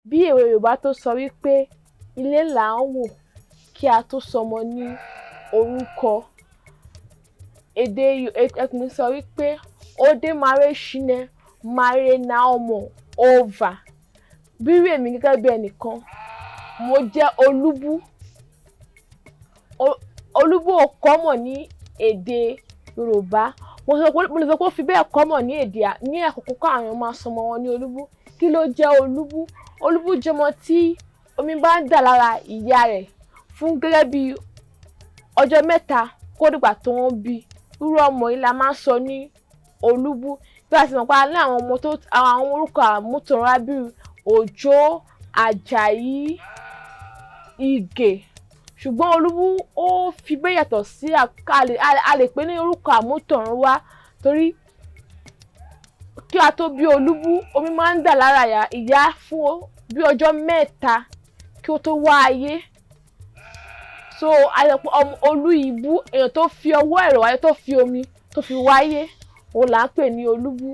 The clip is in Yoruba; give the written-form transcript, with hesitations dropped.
bí èwe Yorùbá tó sọ wípé ilé là ń wò kí a tó sọmọ ní orúkọ. Èdè ẹkùn sọ wípé ode mare shine mare na ọmọ over. Bí èmi gẹ́gẹ́ bí ẹnìkan, mo jẹ́ Olúbú. Olúbú ò kọ́mọ̀ ní èdè Yorùbá. Mo lè sọ pé ó fi bẹ́ẹ̀ kọ́mọ̀ ní Àkókò kí àwọn máa sọmọ wọn ní Olúbú. Kí ló jẹ́ Olúbú? Olúbú jẹ́ ọmọ tí omi bá ń dà lára ìyá rẹ̀ fún gẹ́gẹ́ bí ọjọ́ mẹ́ta kó dìgbà tó ń bí. Irú ọmọ yìí la máa ń sọ ní Olúbú. Bí a ti mọ̀ pé a ní àwọn ọmọ àwọn orúkọ Àmútọ̀runwá bíi Òjó, Àjàyí, Ìgè. Ṣùgbọ́n Olúbú ó fi bẹ́ẹ̀ yàtọ̀ sí a lè pè ní orúkọ Àmútọ̀runwá torí kí a tó bí Olúbú, omi máa ń dà lára ìyá fún bí ọjọ́ mẹ́ta kí ó tó wá ayé. So a lè pè Olúbú, èèyàn tó fi ọwọ́ ẹ̀rọ wáyé tó fi omi tó fi wáyé, òun là ń pè ní Olúbú.